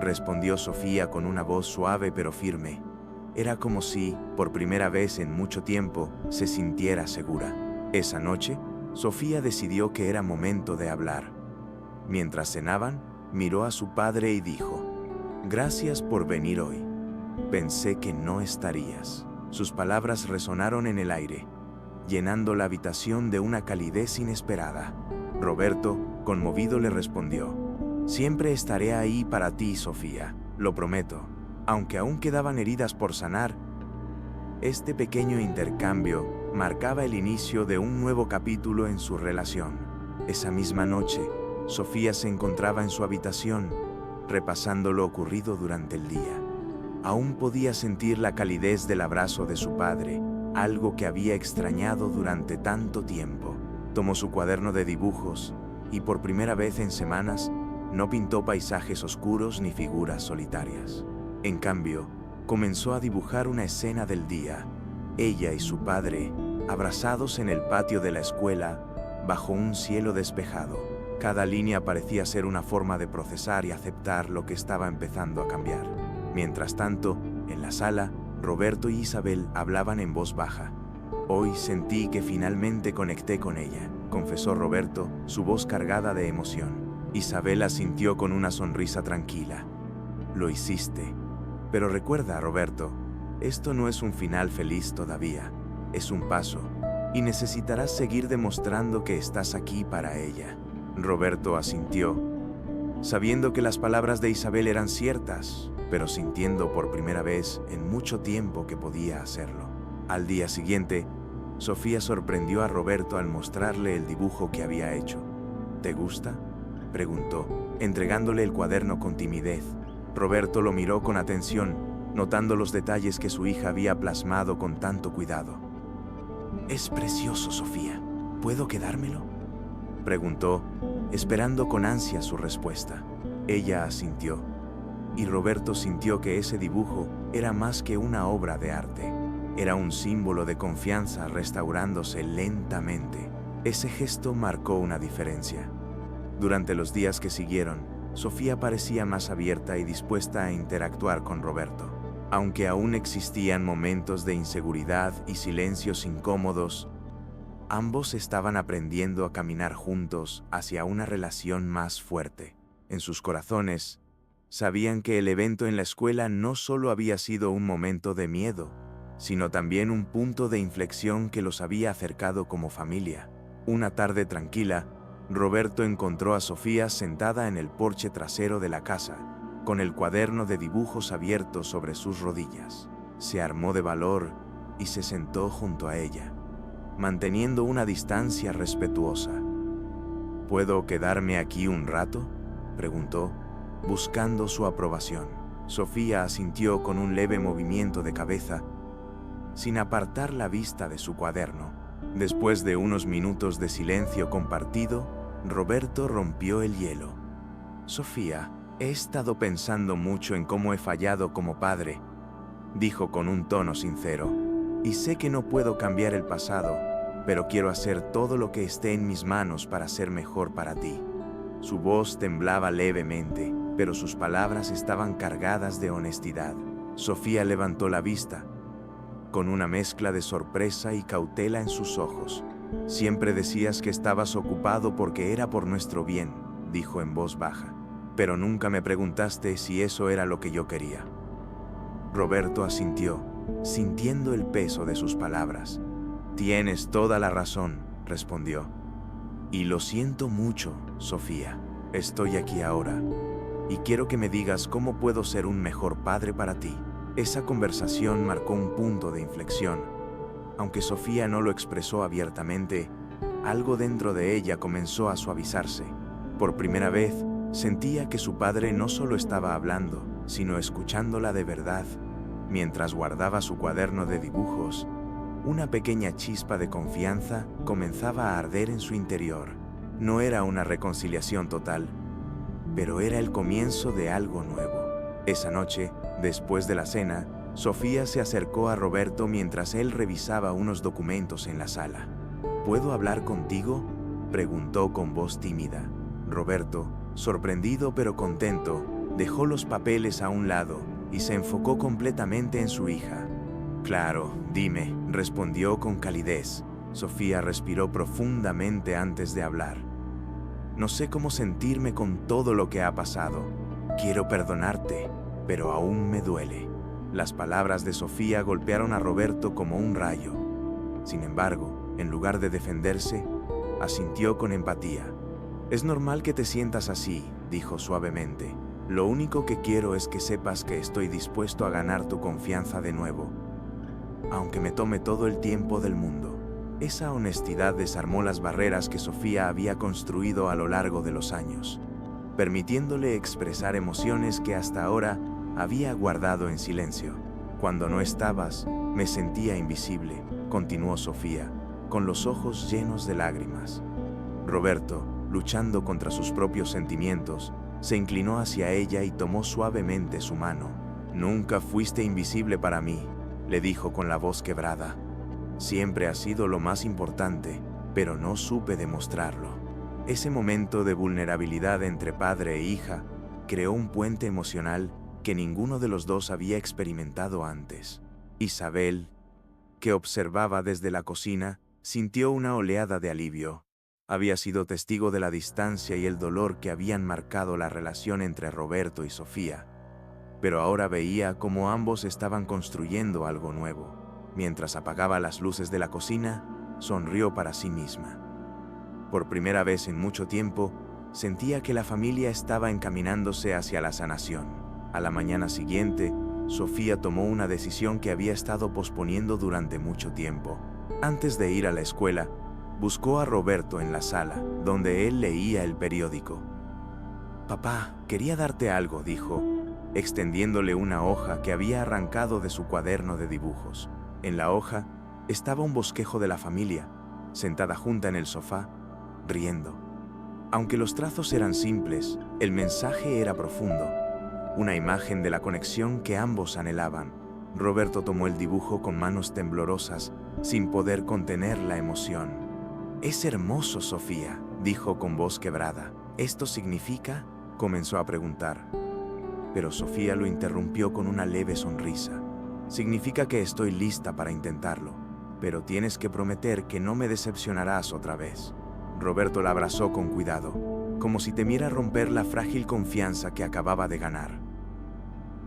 respondió Sofía con una voz suave pero firme. Era como si, por primera vez en mucho tiempo, se sintiera segura. Esa noche, Sofía decidió que era momento de hablar. Mientras cenaban, miró a su padre y dijo: «Gracias por venir hoy. Pensé que no estarías». Sus palabras resonaron en el aire, llenando la habitación de una calidez inesperada. Roberto, conmovido, le respondió: «Siempre estaré ahí para ti, Sofía, lo prometo». Aunque aún quedaban heridas por sanar, este pequeño intercambio marcaba el inicio de un nuevo capítulo en su relación. Esa misma noche, Sofía se encontraba en su habitación, repasando lo ocurrido durante el día. Aún podía sentir la calidez del abrazo de su padre, algo que había extrañado durante tanto tiempo. Tomó su cuaderno de dibujos y, por primera vez en semanas, no pintó paisajes oscuros ni figuras solitarias. En cambio, comenzó a dibujar una escena del día, ella y su padre, abrazados en el patio de la escuela, bajo un cielo despejado. Cada línea parecía ser una forma de procesar y aceptar lo que estaba empezando a cambiar. Mientras tanto, en la sala, Roberto y Isabel hablaban en voz baja. «Hoy sentí que finalmente conecté con ella», confesó Roberto, su voz cargada de emoción. Isabel asintió con una sonrisa tranquila. «Lo hiciste. Pero recuerda, Roberto, esto no es un final feliz todavía, es un paso, y necesitarás seguir demostrando que estás aquí para ella». Roberto asintió, sabiendo que las palabras de Isabel eran ciertas, pero sintiendo por primera vez en mucho tiempo que podía hacerlo. Al día siguiente, Sofía sorprendió a Roberto al mostrarle el dibujo que había hecho. «¿Te gusta?», preguntó, entregándole el cuaderno con timidez. Roberto lo miró con atención, notando los detalles que su hija había plasmado con tanto cuidado. «Es precioso, Sofía. ¿Puedo quedármelo?», preguntó, esperando con ansia su respuesta. Ella asintió, y Roberto sintió que ese dibujo era más que una obra de arte. Era un símbolo de confianza restaurándose lentamente. Ese gesto marcó una diferencia. Durante los días que siguieron, Sofía parecía más abierta y dispuesta a interactuar con Roberto. Aunque aún existían momentos de inseguridad y silencios incómodos, ambos estaban aprendiendo a caminar juntos hacia una relación más fuerte. En sus corazones, sabían que el evento en la escuela no solo había sido un momento de miedo, sino también un punto de inflexión que los había acercado como familia. Una tarde tranquila, Roberto encontró a Sofía sentada en el porche trasero de la casa, con el cuaderno de dibujos abierto sobre sus rodillas. Se armó de valor y se sentó junto a ella, manteniendo una distancia respetuosa. «¿Puedo quedarme aquí un rato?», preguntó, buscando su aprobación. Sofía asintió con un leve movimiento de cabeza, sin apartar la vista de su cuaderno. Después de unos minutos de silencio compartido, Roberto rompió el hielo. «Sofía, he estado pensando mucho en cómo he fallado como padre», dijo con un tono sincero. «Y sé que no puedo cambiar el pasado, pero quiero hacer todo lo que esté en mis manos para ser mejor para ti». Su voz temblaba levemente, pero sus palabras estaban cargadas de honestidad. Sofía levantó la vista, con una mezcla de sorpresa y cautela en sus ojos. «Siempre decías que estabas ocupado porque era por nuestro bien», dijo en voz baja, «pero nunca me preguntaste si eso era lo que yo quería». Roberto asintió, sintiendo el peso de sus palabras. «Tienes toda la razón», respondió. «Y lo siento mucho, Sofía. Estoy aquí ahora, y quiero que me digas cómo puedo ser un mejor padre para ti. Esa conversación marcó un punto de inflexión. Aunque Sofía no lo expresó abiertamente, algo dentro de ella comenzó a suavizarse. Por primera vez, sentía que su padre no solo estaba hablando, sino escuchándola de verdad. Mientras guardaba su cuaderno de dibujos, una pequeña chispa de confianza comenzaba a arder en su interior. No era una reconciliación total, pero era el comienzo de algo nuevo. Esa noche, después de la cena, Sofía se acercó a Roberto mientras él revisaba unos documentos en la sala. ¿Puedo hablar contigo?, preguntó con voz tímida. Roberto, sorprendido pero contento, dejó los papeles a un lado y se enfocó completamente en su hija. Claro, dime, respondió con calidez. Sofía respiró profundamente antes de hablar. No sé cómo sentirme con todo lo que ha pasado. Quiero perdonarte, pero aún me duele. Las palabras de Sofía golpearon a Roberto como un rayo. Sin embargo, en lugar de defenderse, asintió con empatía. Es normal que te sientas así, dijo suavemente. Lo único que quiero es que sepas que estoy dispuesto a ganar tu confianza de nuevo, aunque me tome todo el tiempo del mundo. Esa honestidad desarmó las barreras que Sofía había construido a lo largo de los años, permitiéndole expresar emociones que hasta ahora había guardado en silencio. Cuando no estabas, me sentía invisible, continuó Sofía, con los ojos llenos de lágrimas. Roberto, luchando contra sus propios sentimientos, se inclinó hacia ella y tomó suavemente su mano. Nunca fuiste invisible para mí, le dijo con la voz quebrada. Siempre has sido lo más importante, pero no supe demostrarlo. Ese momento de vulnerabilidad entre padre e hija creó un puente emocional que ninguno de los dos había experimentado antes. Isabel, que observaba desde la cocina, sintió una oleada de alivio. Había sido testigo de la distancia y el dolor que habían marcado la relación entre Roberto y Sofía, pero ahora veía cómo ambos estaban construyendo algo nuevo. Mientras apagaba las luces de la cocina, sonrió para sí misma. Por primera vez en mucho tiempo, sentía que la familia estaba encaminándose hacia la sanación. A la mañana siguiente, Sofía tomó una decisión que había estado posponiendo durante mucho tiempo. Antes de ir a la escuela, buscó a Roberto en la sala, donde él leía el periódico. «Papá, quería darte algo», dijo, extendiéndole una hoja que había arrancado de su cuaderno de dibujos. En la hoja estaba un bosquejo de la familia, sentada junta en el sofá, riendo. Aunque los trazos eran simples, el mensaje era profundo, una imagen de la conexión que ambos anhelaban. Roberto tomó el dibujo con manos temblorosas, sin poder contener la emoción. «Es hermoso, Sofía», dijo con voz quebrada. «¿Esto significa?», comenzó a preguntar. Pero Sofía lo interrumpió con una leve sonrisa. «Significa que estoy lista para intentarlo, pero tienes que prometer que no me decepcionarás otra vez». Roberto la abrazó con cuidado, como si temiera romper la frágil confianza que acababa de ganar.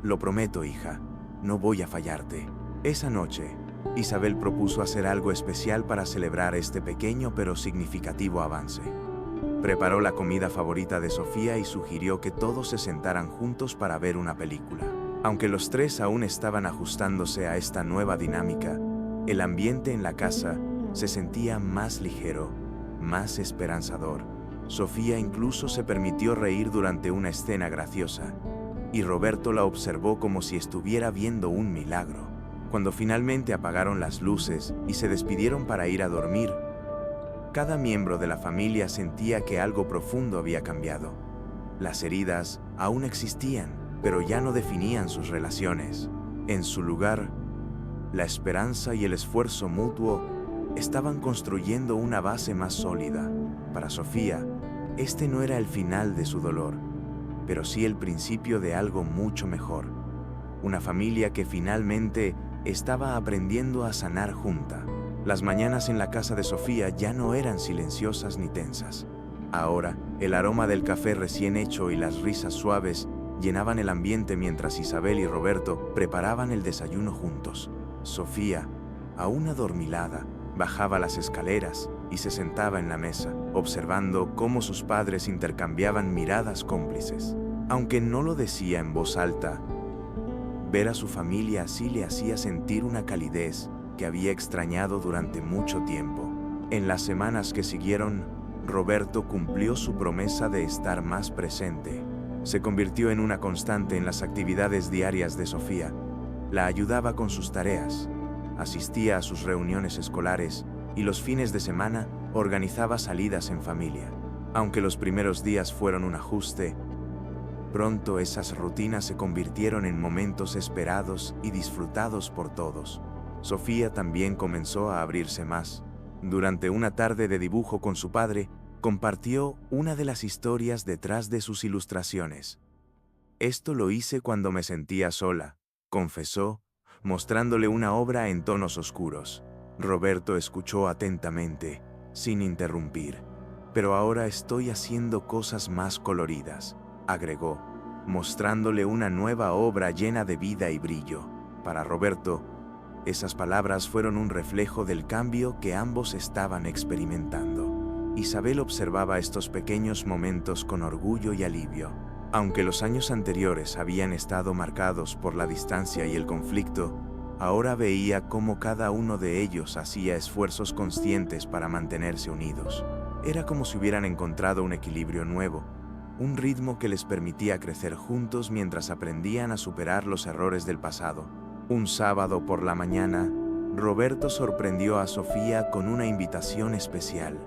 «Lo prometo, hija, no voy a fallarte». Esa noche, Isabel propuso hacer algo especial para celebrar este pequeño pero significativo avance. Preparó la comida favorita de Sofía y sugirió que todos se sentaran juntos para ver una película. Aunque los tres aún estaban ajustándose a esta nueva dinámica, el ambiente en la casa se sentía más ligero, más esperanzador. Sofía incluso se permitió reír durante una escena graciosa, y Roberto la observó como si estuviera viendo un milagro. Cuando finalmente apagaron las luces y se despidieron para ir a dormir, cada miembro de la familia sentía que algo profundo había cambiado. Las heridas aún existían, pero ya no definían sus relaciones. En su lugar, la esperanza y el esfuerzo mutuo estaban construyendo una base más sólida. Para Sofía, este no era el final de su dolor, pero sí el principio de algo mucho mejor. Una familia que finalmente estaba aprendiendo a sanar junta. Las mañanas en la casa de Sofía ya no eran silenciosas ni tensas. Ahora, el aroma del café recién hecho y las risas suaves llenaban el ambiente mientras Isabel y Roberto preparaban el desayuno juntos. Sofía, aún adormilada, bajaba las escaleras y se sentaba en la mesa, observando cómo sus padres intercambiaban miradas cómplices. Aunque no lo decía en voz alta, ver a su familia así le hacía sentir una calidez que había extrañado durante mucho tiempo. En las semanas que siguieron, Roberto cumplió su promesa de estar más presente. Se convirtió en una constante en las actividades diarias de Sofía. La ayudaba con sus tareas, asistía a sus reuniones escolares y los fines de semana organizaba salidas en familia. Aunque los primeros días fueron un ajuste, pronto esas rutinas se convirtieron en momentos esperados y disfrutados por todos. Sofía también comenzó a abrirse más. Durante una tarde de dibujo con su padre, compartió una de las historias detrás de sus ilustraciones. Esto lo hice cuando me sentía sola, confesó, mostrándole una obra en tonos oscuros. Roberto escuchó atentamente, sin interrumpir. Pero ahora estoy haciendo cosas más coloridas, agregó, mostrándole una nueva obra llena de vida y brillo. Para Roberto, esas palabras fueron un reflejo del cambio que ambos estaban experimentando. Isabel observaba estos pequeños momentos con orgullo y alivio. Aunque los años anteriores habían estado marcados por la distancia y el conflicto, ahora veía cómo cada uno de ellos hacía esfuerzos conscientes para mantenerse unidos. Era como si hubieran encontrado un equilibrio nuevo, un ritmo que les permitía crecer juntos mientras aprendían a superar los errores del pasado. Un sábado por la mañana, Roberto sorprendió a Sofía con una invitación especial.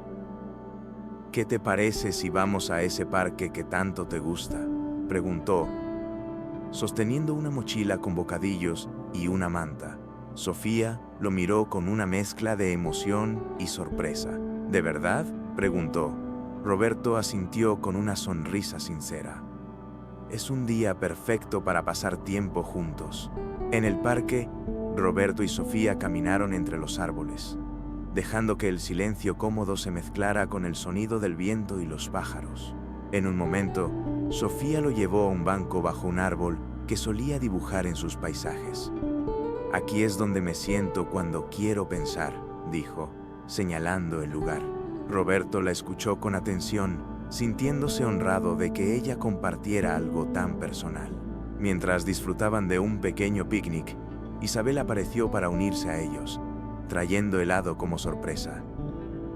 ¿Qué te parece si vamos a ese parque que tanto te gusta?, preguntó, sosteniendo una mochila con bocadillos y una manta. Sofía lo miró con una mezcla de emoción y sorpresa. ¿De verdad?, preguntó. Roberto asintió con una sonrisa sincera. Es un día perfecto para pasar tiempo juntos. En el parque, Roberto y Sofía caminaron entre los árboles, dejando que el silencio cómodo se mezclara con el sonido del viento y los pájaros. En un momento, Sofía lo llevó a un banco bajo un árbol que solía dibujar en sus paisajes. Aquí es donde me siento cuando quiero pensar, dijo, señalando el lugar. Roberto la escuchó con atención, sintiéndose honrado de que ella compartiera algo tan personal. Mientras disfrutaban de un pequeño picnic, Isabel apareció para unirse a ellos, trayendo helado como sorpresa.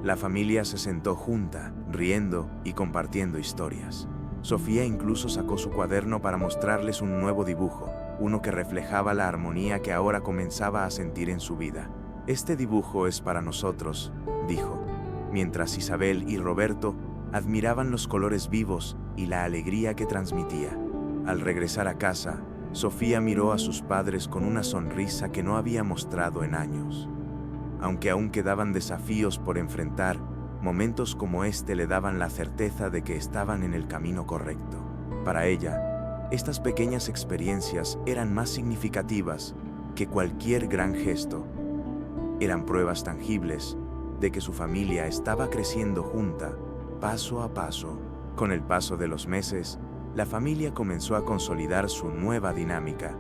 La familia se sentó junta, riendo y compartiendo historias. Sofía incluso sacó su cuaderno para mostrarles un nuevo dibujo, uno que reflejaba la armonía que ahora comenzaba a sentir en su vida. Este dibujo es para nosotros, dijo, mientras Isabel y Roberto admiraban los colores vivos y la alegría que transmitía. Al regresar a casa, Sofía miró a sus padres con una sonrisa que no había mostrado en años. Aunque aún quedaban desafíos por enfrentar, momentos como este le daban la certeza de que estaban en el camino correcto. Para ella, estas pequeñas experiencias eran más significativas que cualquier gran gesto. Eran pruebas tangibles de que su familia estaba creciendo junta, paso a paso. Con el paso de los meses, la familia comenzó a consolidar su nueva dinámica.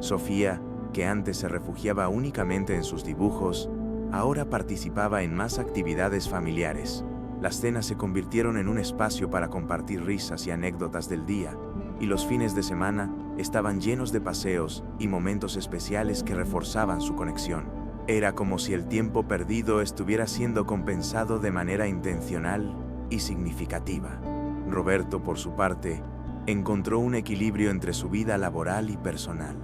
Sofía, que antes se refugiaba únicamente en sus dibujos, ahora participaba en más actividades familiares. Las cenas se convirtieron en un espacio para compartir risas y anécdotas del día, y los fines de semana estaban llenos de paseos y momentos especiales que reforzaban su conexión. Era como si el tiempo perdido estuviera siendo compensado de manera intencional y significativa. Roberto, por su parte, encontró un equilibrio entre su vida laboral y personal.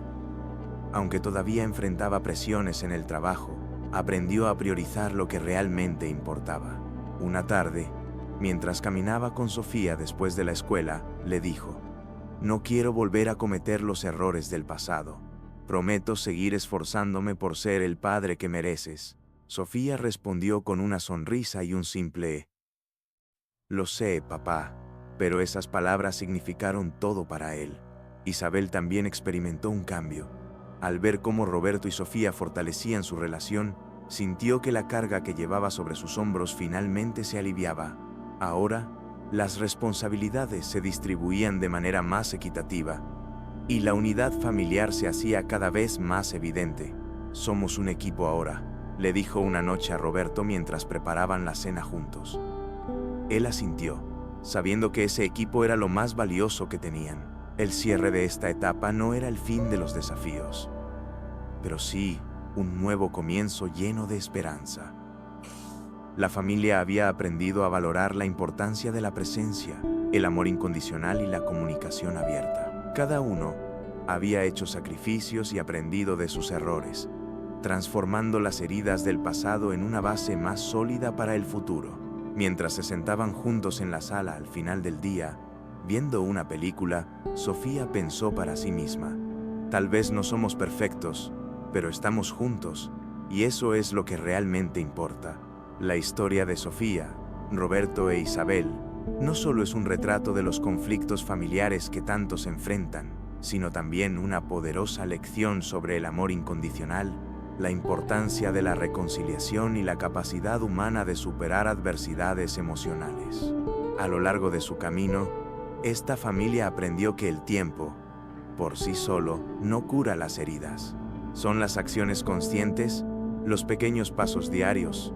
Aunque todavía enfrentaba presiones en el trabajo, aprendió a priorizar lo que realmente importaba. Una tarde, mientras caminaba con Sofía después de la escuela, le dijo, «No quiero volver a cometer los errores del pasado. Prometo seguir esforzándome por ser el padre que mereces». Sofía respondió con una sonrisa y un simple «Lo sé, papá», pero esas palabras significaron todo para él. Isabel también experimentó un cambio. Al ver cómo Roberto y Sofía fortalecían su relación, sintió que la carga que llevaba sobre sus hombros finalmente se aliviaba. Ahora, las responsabilidades se distribuían de manera más equitativa, y la unidad familiar se hacía cada vez más evidente. «Somos un equipo ahora», le dijo una noche a Roberto mientras preparaban la cena juntos. Él asintió, sabiendo que ese equipo era lo más valioso que tenían. El cierre de esta etapa no era el fin de los desafíos, pero sí un nuevo comienzo lleno de esperanza. La familia había aprendido a valorar la importancia de la presencia, el amor incondicional y la comunicación abierta. Cada uno había hecho sacrificios y aprendido de sus errores, transformando las heridas del pasado en una base más sólida para el futuro. Mientras se sentaban juntos en la sala al final del día, viendo una película, Sofía pensó para sí misma: tal vez no somos perfectos, pero estamos juntos, y eso es lo que realmente importa. La historia de Sofía, Roberto e Isabel no solo es un retrato de los conflictos familiares que tantos enfrentan, sino también una poderosa lección sobre el amor incondicional, la importancia de la reconciliación y la capacidad humana de superar adversidades emocionales. A lo largo de su camino, esta familia aprendió que el tiempo, por sí solo, no cura las heridas. Son las acciones conscientes, los pequeños pasos diarios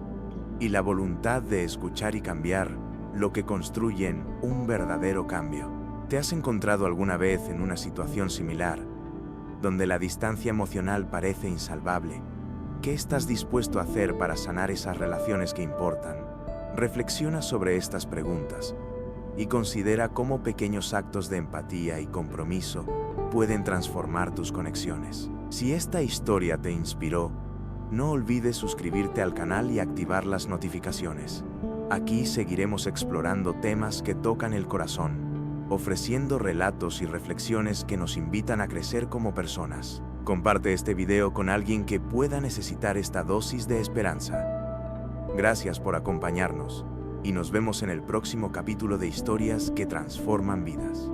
y la voluntad de escuchar y cambiar lo que construyen un verdadero cambio. ¿Te has encontrado alguna vez en una situación similar, donde la distancia emocional parece insalvable? ¿Qué estás dispuesto a hacer para sanar esas relaciones que importan? Reflexiona sobre estas preguntas y considera cómo pequeños actos de empatía y compromiso pueden transformar tus conexiones. Si esta historia te inspiró, no olvides suscribirte al canal y activar las notificaciones. Aquí seguiremos explorando temas que tocan el corazón, ofreciendo relatos y reflexiones que nos invitan a crecer como personas. Comparte este video con alguien que pueda necesitar esta dosis de esperanza. Gracias por acompañarnos y nos vemos en el próximo capítulo de Historias que Transforman Vidas.